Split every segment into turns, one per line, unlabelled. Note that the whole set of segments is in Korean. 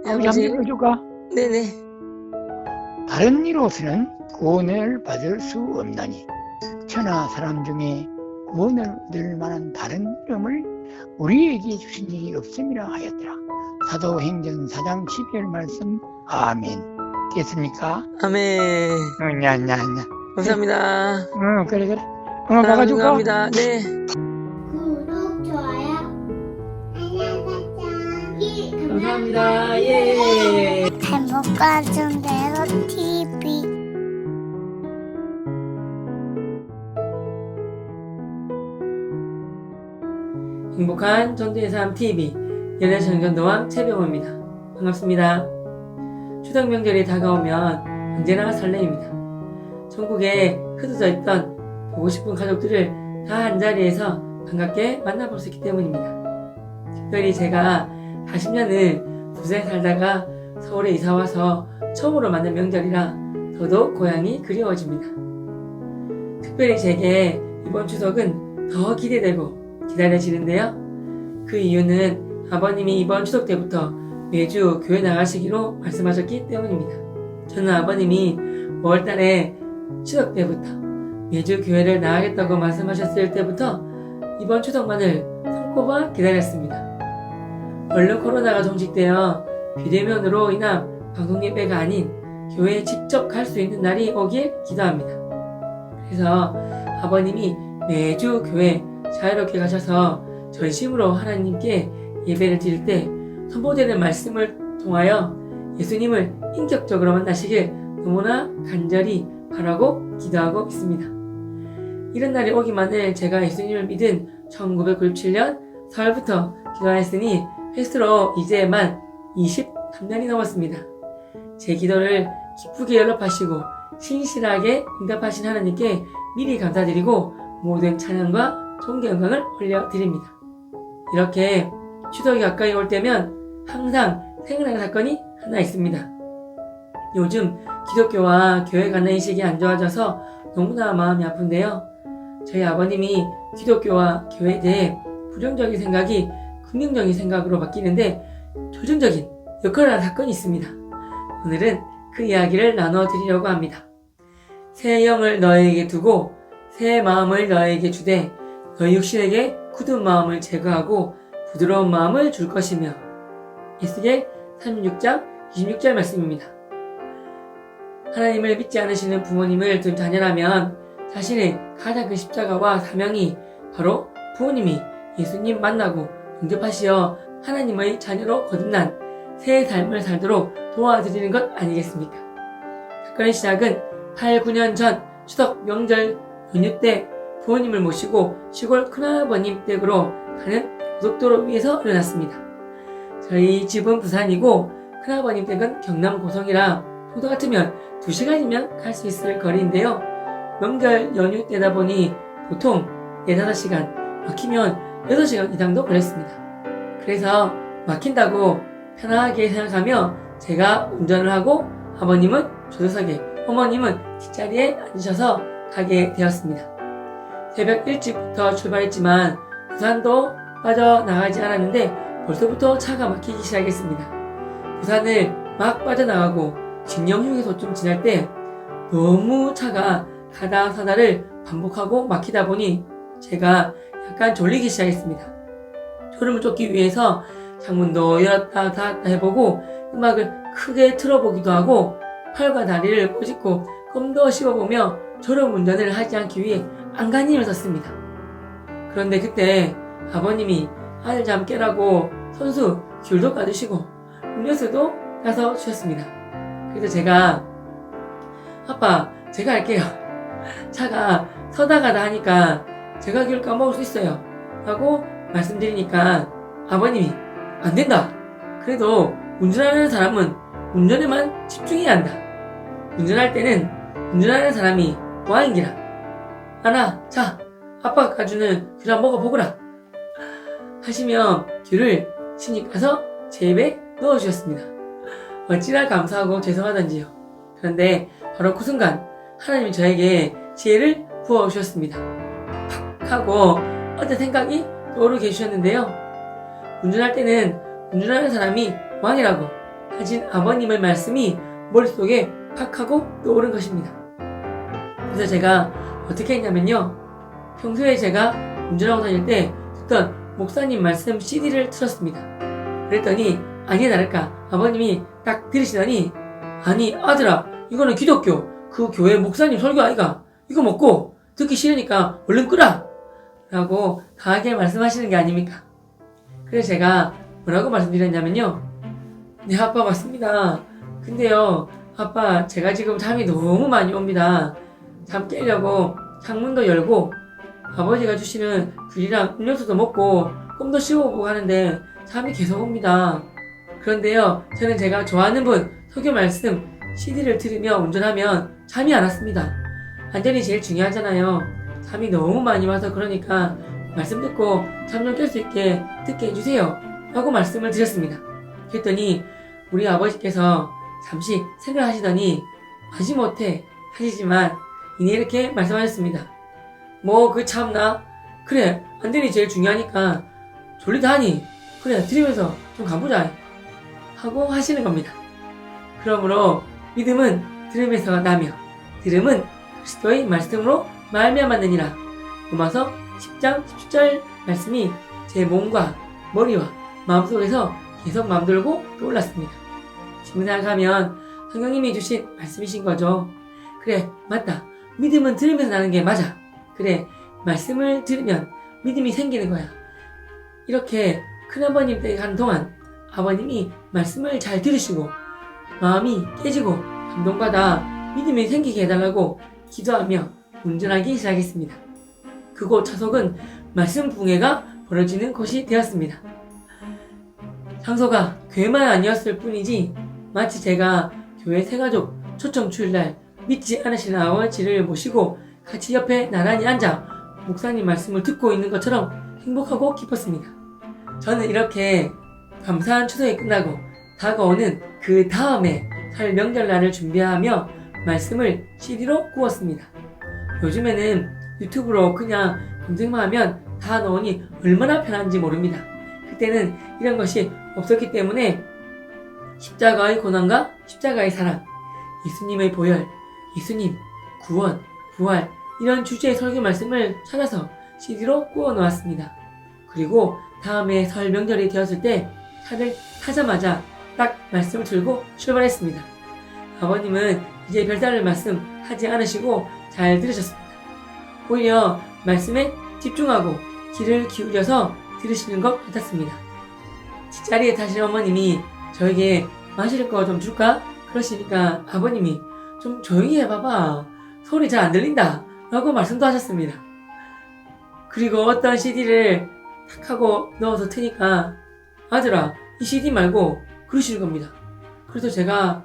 네,
아버지
아버지.
한번 해줄까?
네네.
다른 이로서는 구원을 받을 수 없나니 천하 사람 중에 구원을 얻을 만한 다른 이름을 우리에게 주신 일이 없음이라 하였더라. 사도행전 4장 12절 말씀. 아멘. 됐습니까?
아멘.
냐냐냐.
감사합니다.
그래. 박아줄까?
감사합니다. 네.
구독, 좋아요, 알람 설정이
감사합니다. 예.
행복한 순대로 TV
행복한 전도의 삶 TV 연애정전도왕 최병호입니다. 반갑습니다. 추석 명절이 다가오면 언제나 설레입니다. 전국에 흩어져 있던 보고 싶은 가족들을 다 한자리에서 반갑게 만나볼 수 있기 때문입니다. 특별히 제가 40년을 부산에 살다가 서울에 이사와서 처음으로 만난 명절이라 더더욱 고향이 그리워집니다. 특별히 제게 이번 추석은 더 기대되고 기다려지는데요. 그 이유는 아버님이 이번 추석 때부터 매주 교회 나가시기로 말씀하셨기 때문입니다. 저는 아버님이 5월달에 추석 때부터 매주 교회를 나가겠다고 말씀하셨을 때부터 이번 추석만을 손꼽아 기다렸습니다. 얼른 코로나가 종식되어 비대면으로 인한 방송 예배가 아닌 교회에 직접 갈 수 있는 날이 오길 기도합니다. 그래서 아버님이 매주 교회 자유롭게 가셔서 전심으로 하나님께 예배를 드릴 때 선포되는 말씀을 통하여 예수님을 인격적으로 만나시길 너무나 간절히 바라고 기도하고 있습니다. 이런 날이 오기만을 제가 예수님을 믿은 1997년 4월부터 기도하였으니 횟수로 이제 만 23년이 넘었습니다. 제 기도를 기쁘게 연락하시고 신실하게 응답하신 하나님께 미리 감사드리고 모든 찬양과 존귀 영광을 올려드립니다. 이렇게 추석이 가까이 올 때면 항상 생각나는 사건이 하나 있습니다. 요즘 기독교와 교회 가는 인식이 안 좋아져서 너무나 마음이 아픈데요. 저희 아버님이 기독교와 교회에 대해 부정적인 생각이 긍정적인 생각으로 바뀌는데 조정적인 역할을 한 사건이 있습니다. 오늘은 그 이야기를 나눠드리려고 합니다. 새 영을 너에게 두고 새 마음을 너에게 주되 너희 육신에게 굳은 마음을 제거하고 부드러운 마음을 줄 것이며. 에스겔 36장 26절 말씀입니다. 하나님을 믿지 않으시는 부모님을 둔 자녀라면 자신의 가장 큰 십자가와 사명이 바로 부모님이 예수님 만나고 영접하시어 하나님의 자녀로 거듭난 새 삶을 살도록 도와드리는 것 아니겠습니까? 사건의 시작은 8, 9년 전 추석 명절 연휴 때 부모님을 모시고 시골 큰아버님 댁으로 가는 고속도로 위에서 일어났습니다. 저희 집은 부산이고 큰아버님 댁은 경남 고성이라 평소 같으면 2시간이면 갈 수 있을 거리인데요. 명절 연휴 때다 보니 보통 4-5시간, 막히면 6시간 이상도 걸렸습니다. 그래서 막힌다고 편하게 생각하며 제가 운전을 하고 아버님은 조수석에, 어머님은 뒷자리에 앉으셔서 가게 되었습니다. 새벽 일찍부터 출발했지만 부산도 빠져나가지 않았는데 벌써부터 차가 막히기 시작했습니다. 부산을 막 빠져나가고 진영휴게소쯤 지날 때 너무 차가 가다 서다를 반복하고 막히다 보니 제가 약간 졸리기 시작했습니다. 졸음을 쫓기 위해서 창문도 열었다 닫았다 해보고 음악을 크게 틀어보기도 하고 팔과 다리를 꼬집고 껌도 씹어보며 졸음 운전을 하지 않기 위해 안간힘을 썼습니다. 그런데 그때 아버님이 아들 잠 깨라고 손수 귤도 까주시고 음료수도 가서 주셨습니다. 그래서 제가 아빠 제가 할게요. 차가 서다 가다 하니까 제가 귤 까먹을 수 있어요 라고 말씀드리니까 아버님이 안 된다. 그래도 운전하는 사람은 운전에만 집중해야 한다. 운전할 때는 운전하는 사람이 왕인기라. 하나, 자, 아빠가 까주는 귤 한번 먹어보거라 하시며 귤을 신이 까서 제 입에 넣어주셨습니다. 어찌나 감사하고 죄송하던지요. 그런데 바로 그 순간 하나님이 저에게 지혜를 부어주셨습니다. 팍 하고 어떤 생각이 떠오르게 해주셨는데요. 운전할 때는 운전하는 사람이 왕이라고 하신 아버님의 말씀이 머릿속에 팍 하고 떠오른 것입니다. 그래서 제가 어떻게 했냐면요. 평소에 제가 운전하고 다닐 때 듣던 목사님 말씀 CD를 틀었습니다. 그랬더니 아니나 다를까 아버님이 딱 들으시더니 아니 아들아 이거는 기독교 그 교회 목사님 설교 아이가 이거 먹고 듣기 싫으니까 얼른 끄라 라고 강하게 말씀하시는 게 아닙니까? 그래서 제가 뭐라고 말씀드렸냐면요. 네 아빠 맞습니다. 근데요 아빠 제가 지금 잠이 너무 많이 옵니다. 잠 깨려고 창문도 열고 아버지가 주시는 귤이랑 음료수도 먹고 꿈도 씌워보고 하는데 잠이 계속 옵니다. 그런데요 저는 제가 좋아하는 분 설교 말씀 CD를 들으며 운전하면 잠이 안 왔습니다. 안전이 제일 중요하잖아요. 잠이 너무 많이 와서 그러니까 말씀 듣고 잠 좀 깰 수 있게 듣게 해주세요 라고 말씀을 드렸습니다. 그랬더니 우리 아버지께서 잠시 생각하시더니 마지못해 하시지만 이내 이렇게 말씀하셨습니다. 뭐 그 참나 그래 안전이 제일 중요하니까 졸리다 하니 그래 들으면서 좀 가보자 하고 하시는 겁니다. 그러므로 믿음은 들음에서 나며 들음은 그리스도의 말씀으로 말미암았느니라. 로마서 10장 17절 말씀이 제 몸과 머리와 마음속에서 계속 맘돌고 떠올랐습니다. 지금 생각하면 성령님이 주신 말씀이신 거죠. 그래 맞다. 믿음은 들으면서 나는 게 맞아. 그래 말씀을 들으면 믿음이 생기는 거야. 이렇게 큰아버님 댁에 가는 동안 아버님이 말씀을 잘 들으시고 마음이 깨지고 감동받아 믿음이 생기게 해달라고 기도하며 운전하기 시작했습니다. 그곳 차속은 말씀 붕괴가 벌어지는 곳이 되었습니다. 장소가 교회만 아니었을 뿐이지 마치 제가 교회 새가족 초청 주일날 믿지 않으시는 아버지를 모시고 같이 옆에 나란히 앉아 목사님 말씀을 듣고 있는 것처럼 행복하고 기뻤습니다. 저는 이렇게 감사한 추석이 끝나고 다가오는 그 다음에 설 명절날을 준비하며 말씀을 CD로 구웠습니다. 요즘에는 유튜브로 그냥 검색만 하면 다 나오니 얼마나 편한지 모릅니다. 그때는 이런 것이 없었기 때문에 십자가의 고난과 십자가의 사랑, 예수님의 보혈, 예수님, 구원, 부활 이런 주제의 설교 말씀을 찾아서 CD로 구워 놓았습니다. 그리고 다음에 설 명절이 되었을 때 차를 타자마자 딱 말씀을 들고 출발했습니다. 아버님은 이제 별다른 말씀 하지 않으시고 잘 들으셨습니다. 오히려 말씀에 집중하고 귀를 기울여서 들으시는 것 같았습니다. 뒷자리에 타신 어머님이 저에게 마실 거 좀 줄까? 그러시니까 아버님이 좀 조용히 해봐봐. 소리 잘 안 들린다. 라고 말씀도 하셨습니다. 그리고 어떤 CD를 탁 하고 넣어서 트니까 아들아 이 CD 말고 그러시는 겁니다. 그래서 제가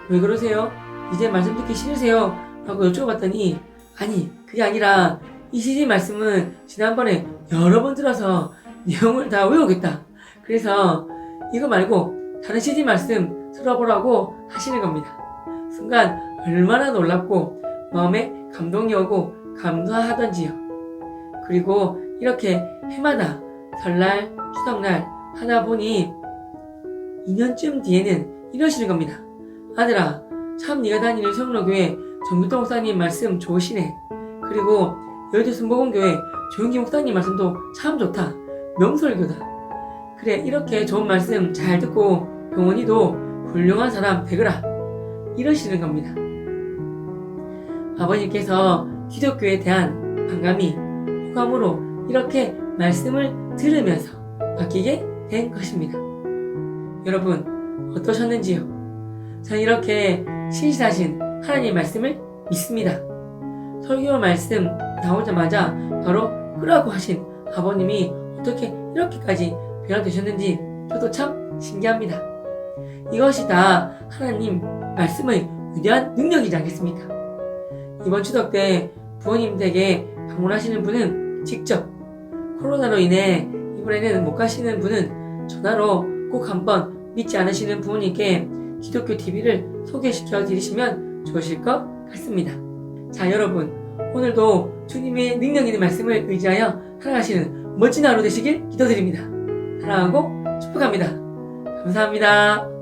왜 그러세요? 이제 말씀 듣기 싫으세요? 라고 여쭤봤더니 아니 그게 아니라 이 CD 말씀은 지난번에 여러 번 들어서 내용을 다 외우겠다. 그래서 이거 말고 다른 CD 말씀 들어보라고 하시는 겁니다. 순간 얼마나 놀랍고 마음에 감동이 오고 감사하던지요. 그리고 이렇게 해마다 설날, 추석날 하다 보니 2년쯤 뒤에는 이러시는 겁니다. 아들아, 참 네가 다니는 성로교회 정규동 목사님 말씀 좋으시네. 그리고 여의도 순복음교회 조용기 목사님 말씀도 참 좋다. 명설교다. 그래 이렇게 좋은 말씀 잘 듣고 병원이도 훌륭한 사람 되거라. 이러시는 겁니다. 아버님께서 기독교에 대한 반감이 호감으로 이렇게 말씀을 들으면서 바뀌게 된 것입니다. 여러분 어떠셨는지요? 저는 이렇게 신실하신 하나님의 말씀을 믿습니다. 설교 말씀 나오자마자 바로 끄라고 하신 아버님이 어떻게 이렇게까지 변화되셨는지 저도 참 신기합니다. 이것이 다 하나님 말씀의 위대한 능력이지 않겠습니까? 이번 추석 때 부모님 댁에 방문하시는 분은 직접, 코로나로 인해 이번에는 못 가시는 분은 전화로 꼭 한번 믿지 않으시는 부모님께 기독교 TV를 소개시켜 드리시면 좋으실 것 같습니다. 자, 여러분 오늘도 주님의 능력 있는 말씀을 의지하여 살아가시는 멋진 하루 되시길 기도드립니다. 사랑하고 축복합니다. 감사합니다.